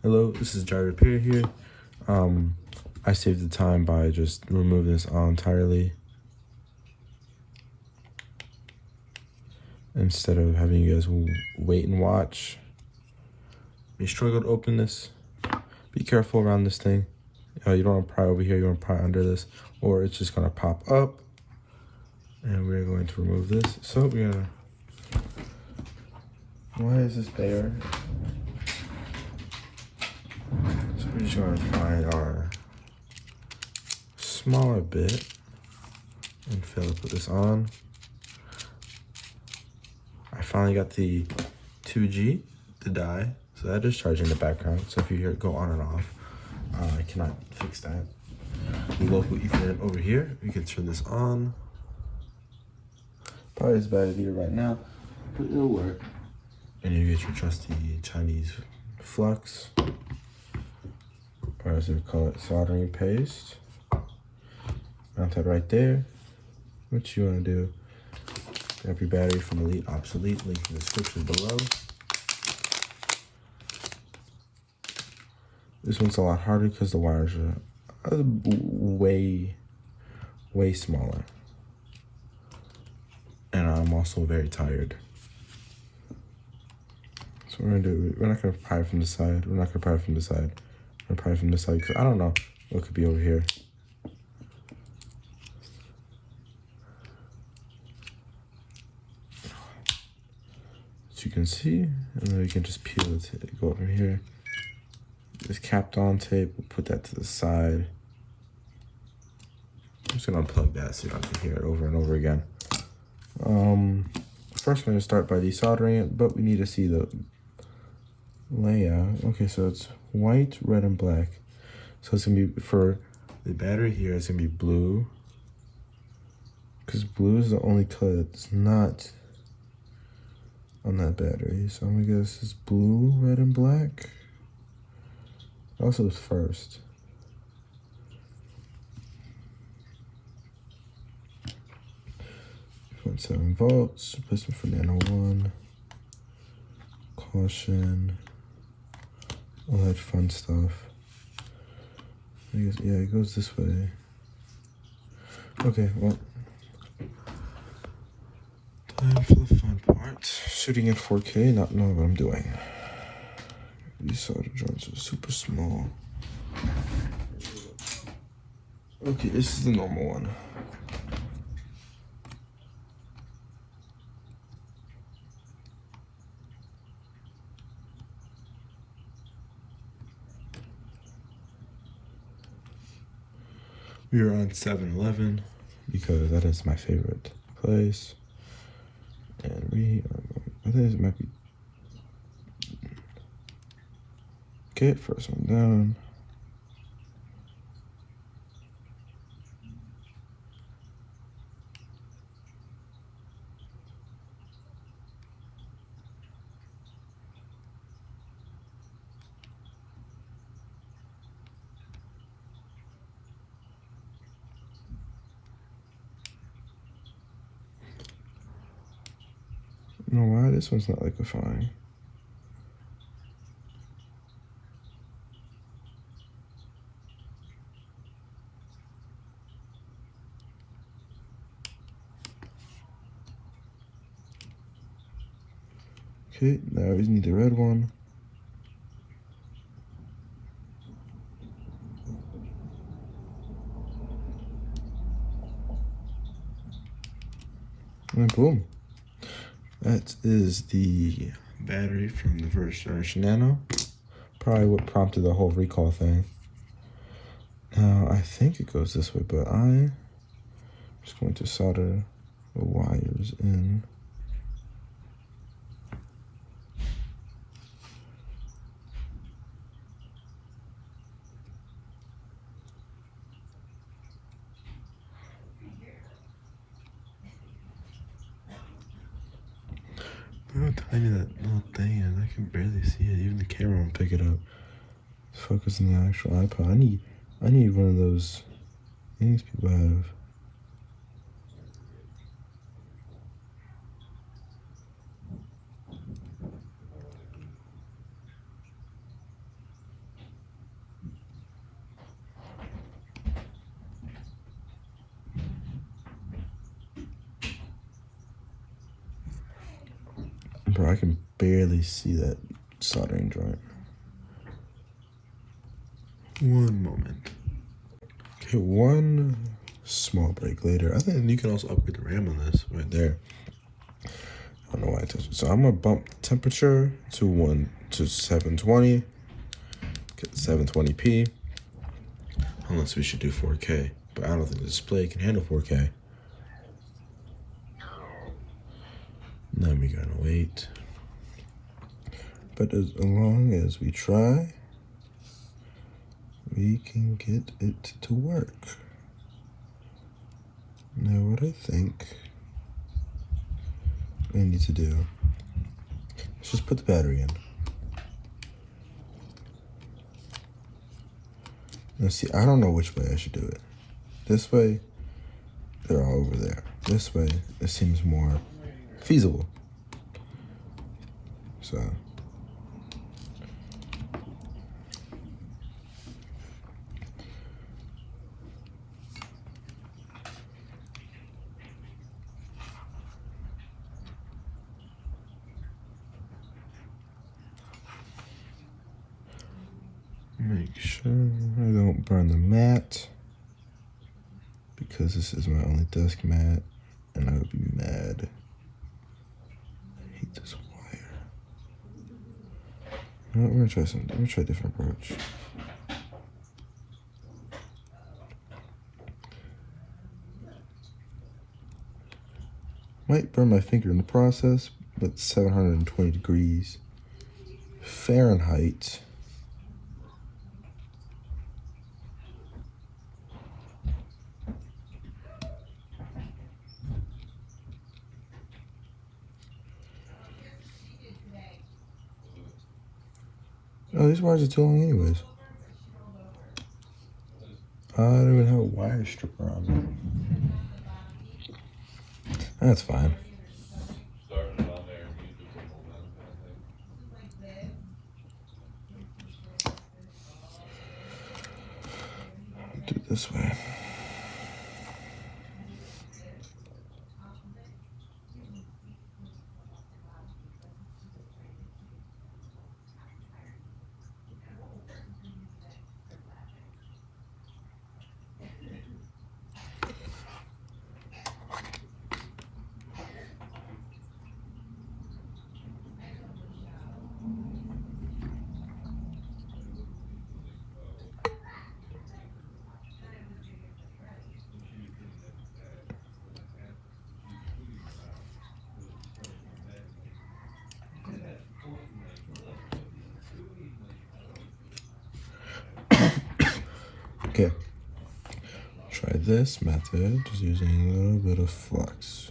Hello, this is Dry Repair here. I saved the time by just removing this all entirely instead of having you guys wait and watch. You struggle to open this. Be careful around this thing. You don't want to pry over here, you want to pry under this, or it's just gonna pop up. And we're going to remove this. So we're gonna, why is this bare? So we're just gonna find our smaller bit and put this on. I finally got the 2G, the die, so that is charging in the background. So if you hear it go on and off, I cannot fix that. The local Ethernet over here, we can turn this on. Probably as bad as it right now, but it'll work. And you get your trusty Chinese flux, or as they call it, soldering paste. Mount that right there. What you want to do, grab your battery from Elite Obsolete, link in the description below. This one's a lot harder because the wires are way smaller. And I'm also very tired. So we're not gonna pry from the side. We're gonna pry from the side because I don't know what could be over here. As you can see, and then we can just peel it, go over here. This capped on tape, we'll put that to the side. I'm just gonna unplug that so you don't have to hear it over and over again. First I'm gonna start by desoldering it, but we need to see the layout. Okay, so it's white, red, and black. So it's gonna be, for the battery here, it's gonna be blue. Because blue is the only color that's not on that battery. So I'm gonna guess it's blue, red, and black. Also the first. 0.7 volts, replacement for Nano 1, caution, all that fun stuff. I guess, yeah, it goes this way. Okay, well, time for the fun part. Shooting in 4K, not knowing what I'm doing. These solder joints are super small. Okay, this is the normal one. We are on 7-Eleven because that is my favorite place. And we are going, I think it might be, okay, first one down. I don't know why this one's not liquefying. Okay, now we need the red one. And boom. That is the battery from the first generation Nano. Probably what prompted the whole recall thing. Now, I think it goes this way, but I'm just going to solder the wires in. Look how tiny that little thing is. I can barely see it. Even the camera won't pick it up. It's focusing the actual iPod. I need one of those things people have. I can barely see that soldering joint. One moment. Okay, one small break later. I think you can also upgrade the RAM on this right there. I don't know why I touched it. So I'm gonna bump the temperature to 720. Get 720p. Unless we should do 4K, but I don't think the display can handle 4K. Then we gotta wait. But as long as we try, we can get it to work. Now what I think we need to do, let's just put the battery in. Now see, I don't know which way I should do it. This way, they're all over there. This way, it seems more feasible. So. Make sure I don't burn the mat, because this is my only desk mat and I would be mad. I hate this wire. You know what, we're gonna try a different approach. Might burn my finger in the process, but 720 degrees Fahrenheit. Oh, these wires are too long anyways. I don't even have a wire stripper on me. That's fine. Do it this way. Okay, try this method, just using a little bit of flux.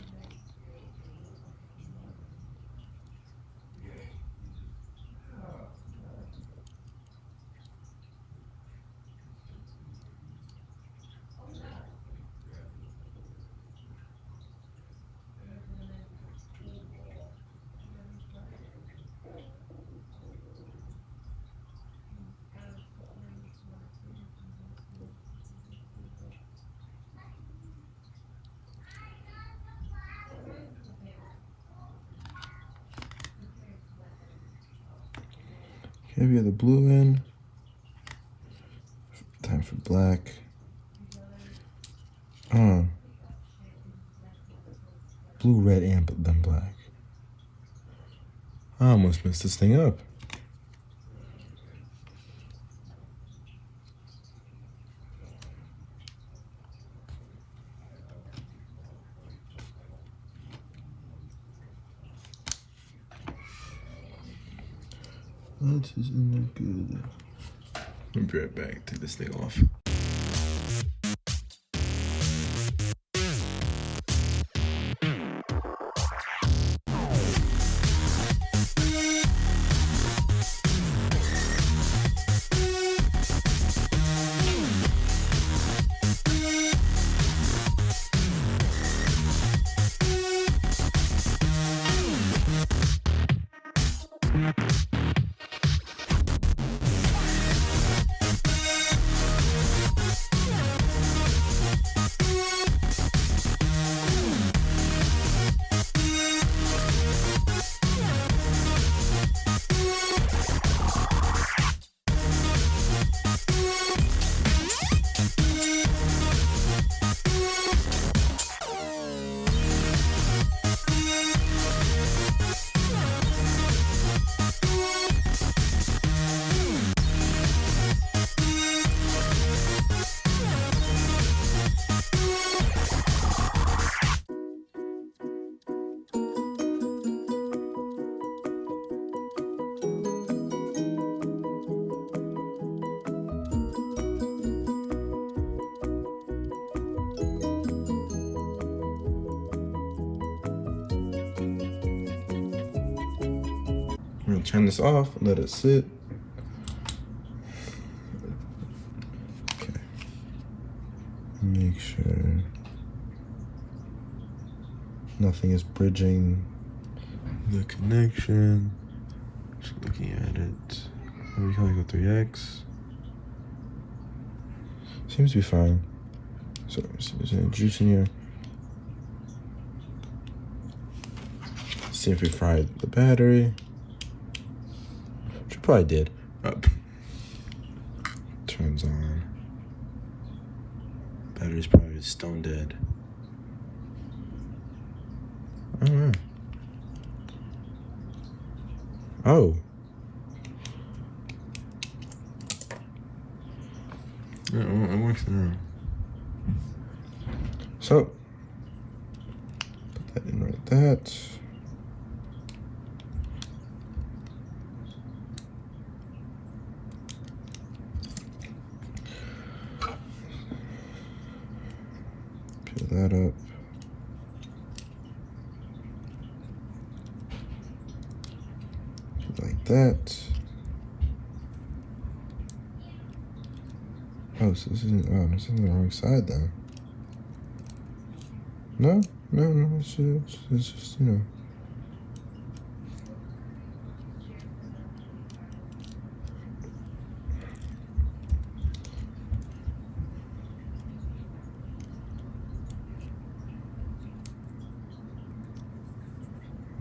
Okay, we have the blue in. Time for black. Blue, red, and then black. I almost messed this thing up. That isn't good. I'll be right back. Take this thing off. gonna turn this off and let it sit. Okay. Make sure nothing is bridging the connection. Just looking at it. What do we call it? 3x. Seems to be fine. So there's any juice in here. See if we fried the battery. Which we probably did. Turns on. Battery's probably stone dead. I don't know. Oh. It works now. So, put that in like that. Peel that up. Like that. Oh, so this isn't, oh, this isn't the wrong side then. No, it's just, you know.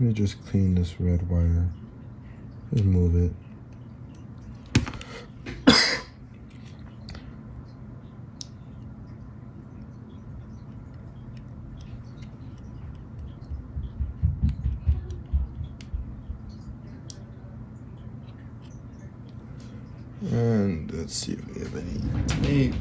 Let me just clean this red wire. Just move it. And let's see if we have any tape.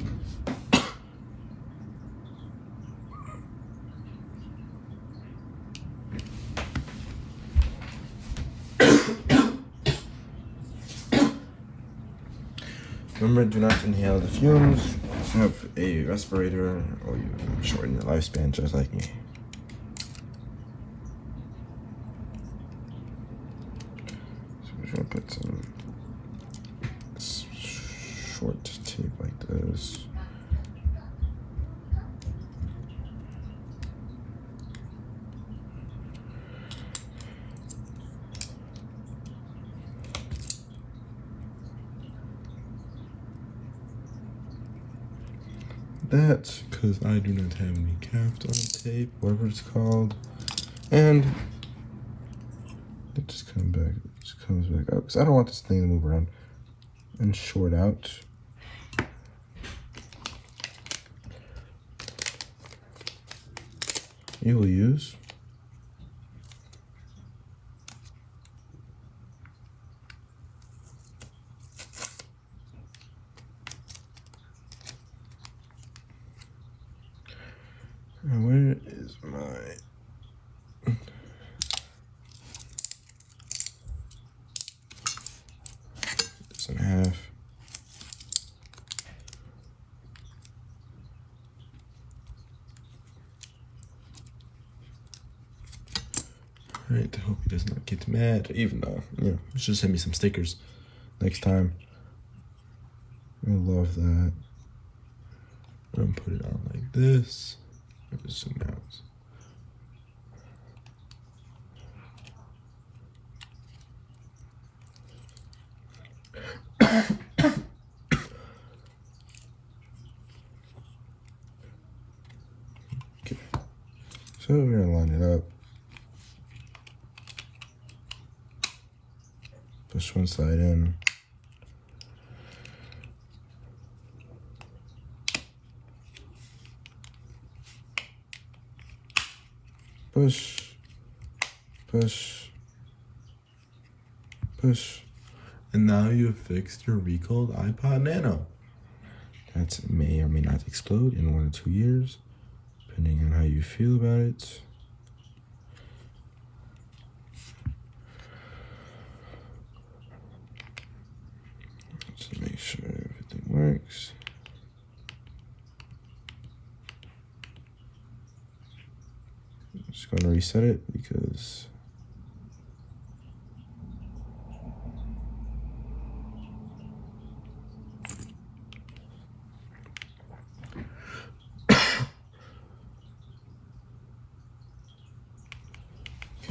Remember, do not inhale the fumes. Have a respirator, or you shorten your lifespan just like me. So we're gonna put some short tape like this. That, because I do not have any Kapton tape, whatever it's called, and it just comes back up because I don't want this thing to move around and short out. You will use where is my this in half. Alright, I hope he does not get mad, even though, you know, just send me some stickers next time. I love that. I'm gonna put it on like this. Zoom out. Okay, so we're gonna line it up. Push one side in. Push, push, push. And now you have fixed your recalled iPod Nano. That may or may not explode in 1 or 2 years, depending on how you feel about it. Just make sure everything works. I'm just going to reset it because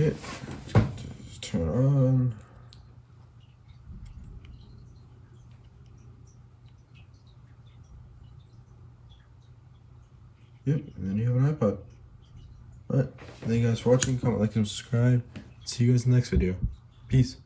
Okay, just turn it on. Yep, and then you have an iPod. Alright, thank you guys for watching. Comment, like, and subscribe. See you guys in the next video. Peace.